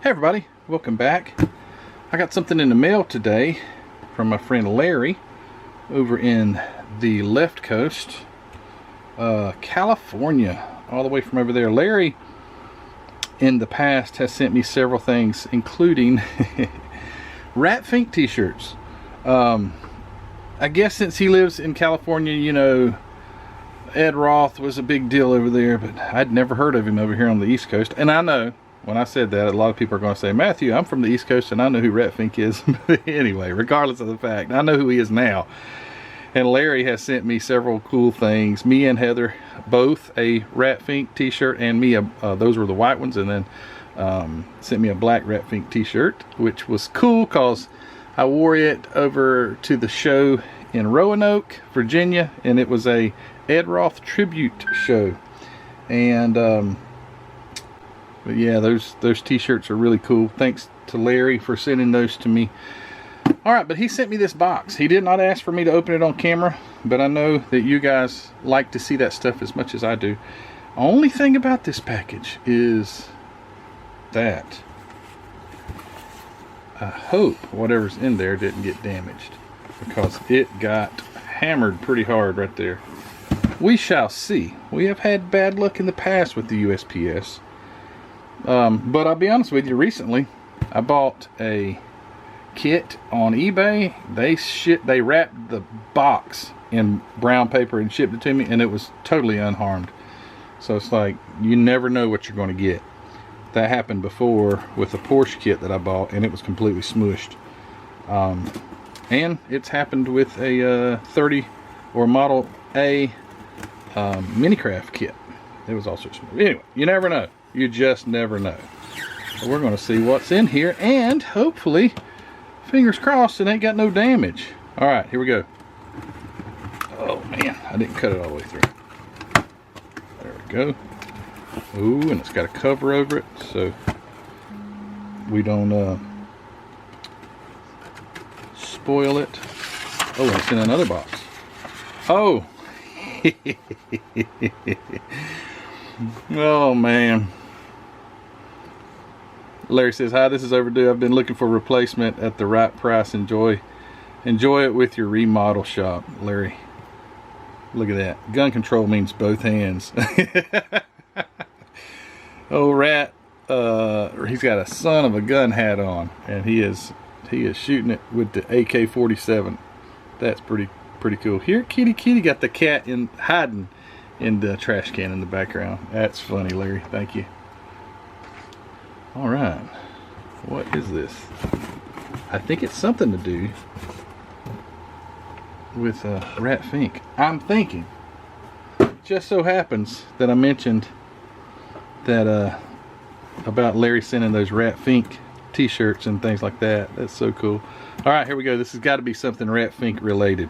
Hey everybody, welcome back. I got something in the mail today from my friend Larry over in the left coast, California, all the way from over there. Larry in the past has sent me several things, including Rat Fink t-shirts. I guess since he lives in California, you know, Ed Roth was a big deal over there, but I'd never heard of him over here on the East Coast. And I know when I said that, a lot of people are going to say, Matthew, I'm from the East Coast and I know who Rat Fink is. But anyway, regardless of the fact, I know who he is now. And Larry has sent me several cool things. Me and Heather, both a Rat Fink t-shirt, and me, those were the white ones, and then sent me a black Rat Fink t-shirt, which was cool because I wore it over to the show in Roanoke, Virginia, and it was a Ed Roth tribute show. And but yeah, those t-shirts are really cool. Thanks to Larry for sending those to me. Alright, but he sent me this box. He did not ask for me to open it on camera, but I know that you guys like to see that stuff as much as I do. Only thing about this package is that I hope whatever's in there didn't get damaged, because it got hammered pretty hard right there. We shall see. We have had bad luck in the past with the USPS. But I'll be honest with you, recently I bought a kit on eBay. They wrapped the box in brown paper and shipped it to me, and it was totally unharmed. So it's like, you never know what you're going to get. That happened before with a Porsche kit that I bought, and it was completely smushed. And it's happened with a 30 or Model A Minicraft kit. It was also smooth. Anyway, you never know. You just never know. So we're going to see what's in here, and hopefully, fingers crossed, it ain't got no damage. All right, here we go. Oh man, I didn't cut it all the way through. There we go. Ooh, and it's got a cover over it, so we don't spoil it. Oh, and it's in another box. Oh. Oh man. Larry says, hi, this is overdue. I've been looking for a replacement at the right price. Enjoy it with your remodel shop. Larry, look at that. Gun control means both hands. Oh, Rat, he's got a son of a gun hat on, and he is shooting it with the AK-47. That's pretty cool. Here, kitty got the cat hiding in the trash can in the background. That's funny, Larry. Thank you. All right, what is this? I think it's something to do with Rat Fink. I'm thinking. It just so happens that I mentioned that about Larry sending those Rat Fink t-shirts and things like that. That's so cool. All right, here we go. This has got to be something Rat Fink related.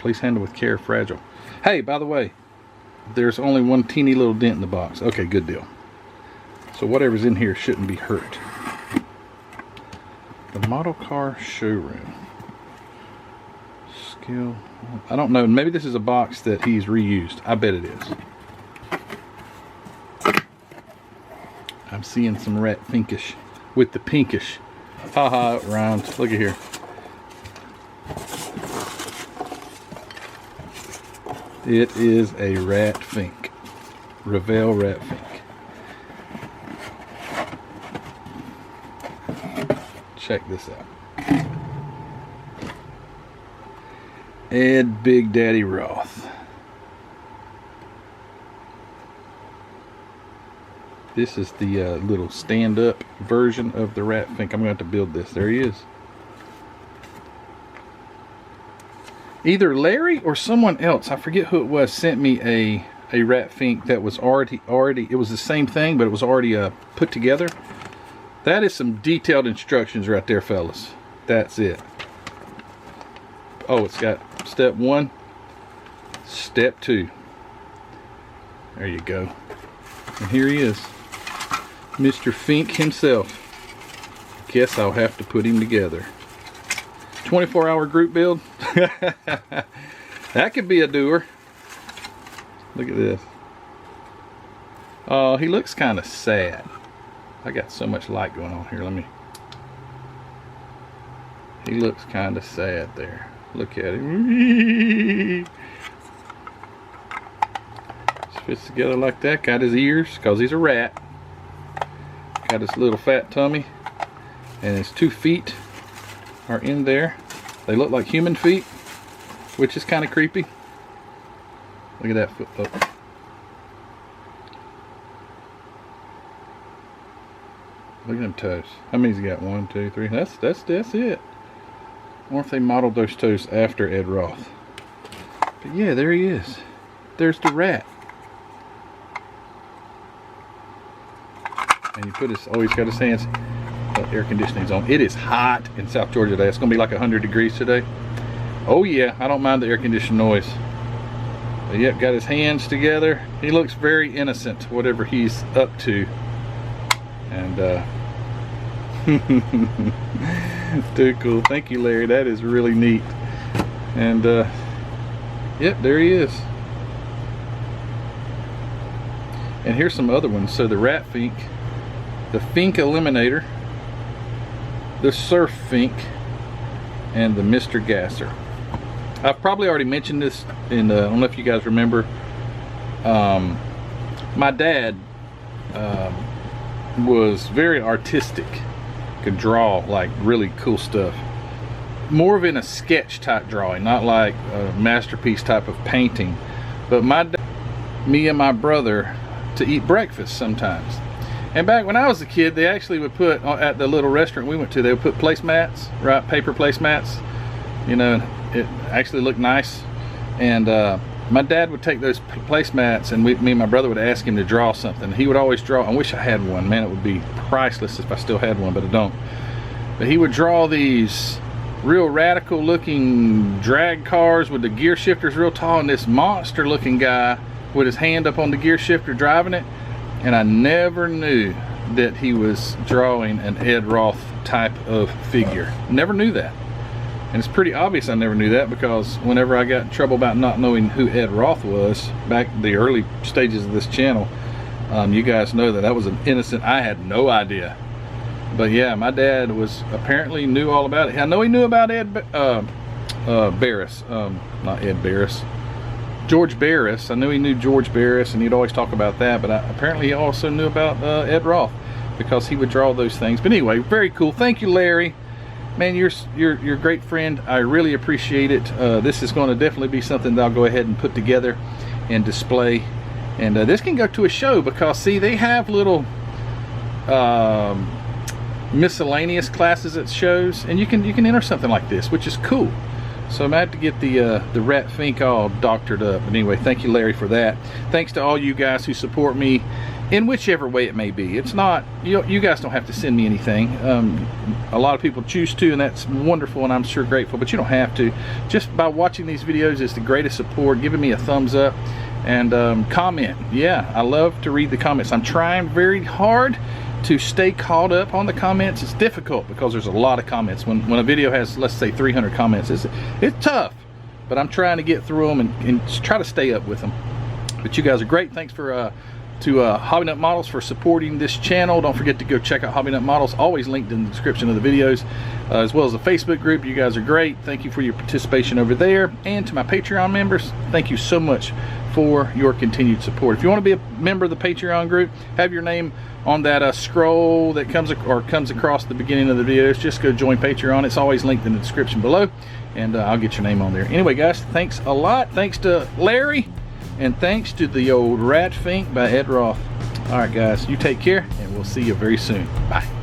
Please handle with care, fragile. Hey, by the way, there's only one teeny little dent in the box. Okay, good deal. So whatever's in here shouldn't be hurt. The model car showroom. Skill. I don't know. Maybe this is a box that he's reused. I bet it is. I'm seeing some Rat Finkish with the pinkish. Haha, it rhymes. Look at here. It is a Rat Fink. Revell Rat Fink. Check this out. Ed Big Daddy Roth. This is the little stand-up version of the Rat Fink. I'm going to have to build this. There he is. Either Larry or someone else, I forget who it was, sent me a Rat Fink that was already it was the same thing, but it was already put together. That is some detailed instructions right there, fellas. That's it. Oh, it's got step 1, step 2. There you go. And here he is, Mr. Fink himself. Guess I'll have to put him together. 24-hour group build. That could be a doer. Look at this. Oh, he looks kind of sad. I got so much light going on here. He looks kind of sad there. Look at him. Just fits together like that. Got his ears, because he's a rat. Got his little fat tummy. And his 2 feet are in there. They look like human feet, which is kind of creepy. Look at that foot. Oh. Look at them toes. How many's he got? 1, 2, 3. That's it. I wonder if they modeled those toes after Ed Roth. But yeah, there he is. There's the rat. And you put his, oh, he's got his hands, air conditioning's on. It is hot in South Georgia today. It's going to be like 100 degrees today. Oh yeah, I don't mind the air conditioning noise. But yep, got his hands together. He looks very innocent, whatever he's up to. And too cool. Thank you, Larry. That is really neat. And yep, there he is. And here's some other ones. So the Rat Fink, the Fink Eliminator, the Surf Fink, and the Mr. Gasser. I've probably already mentioned this in I don't know if you guys remember. My dad was very artistic, could draw like really cool stuff, more of in a sketch type drawing, not like a masterpiece type of painting. But me and my brother to eat breakfast sometimes. And back when I was a kid, they actually would put, at the little restaurant we went to, they would put placemats, right, paper placemats, you know. It actually looked nice. And my dad would take those placemats, and me and my brother would ask him to draw something. He would always draw, I wish I had one, man, it would be priceless if I still had one, but I don't. But he would draw these real radical looking drag cars with the gear shifters real tall, and this monster looking guy with his hand up on the gear shifter driving it. And I never knew that he was drawing an Ed Roth type of figure. Never knew that. And it's pretty obvious I never knew that, because whenever I got in trouble about not knowing who Ed Roth was back in the early stages of this channel, you guys know that was an innocent, I had no idea. But yeah, my dad was apparently knew all about it. I know he knew about Barris, not Ed Barris, George Barris. I knew he knew George Barris, and he'd always talk about that. But apparently he also knew about Ed Roth, because he would draw those things. But anyway, very cool. Thank you, Larry. Man, you're a great friend. I really appreciate it. This is going to definitely be something that I'll go ahead and put together and display. And this can go to a show, because see, they have little miscellaneous classes at shows, and you can enter something like this, which is cool. So I'm going to have to get the Rat Fink all doctored up. But anyway, thank you, Larry, for that. Thanks to all you guys who support me in whichever way it may be. It's not, you guys don't have to send me anything. A lot of people choose to, and that's wonderful, and I'm sure grateful, but you don't have to. Just by watching these videos is the greatest support, giving me a thumbs up, and comment. Yeah, I love to read the comments. I'm trying very hard to stay caught up on the comments. It's difficult because there's a lot of comments. When a video has, let's say, 300 comments, it's tough, but I'm trying to get through them and try to stay up with them. But you guys are great. Thanks for to Hobby Nut Models for supporting this channel. Don't forget to go check out Hobby Nut Models, always linked in the description of the videos, as well as the Facebook group. You guys are great. Thank you for your participation over there. And to my Patreon members, thank you so much for your continued support. If you want to be a member of the Patreon group, have your name on that scroll that comes across the beginning of the videos. Just go join Patreon. It's always linked in the description below, and I'll get your name on there. Anyway, guys, thanks a lot. Thanks to Larry, and thanks to the old Rat Fink by Ed Roth. All right, guys, you take care, and we'll see you very soon. Bye.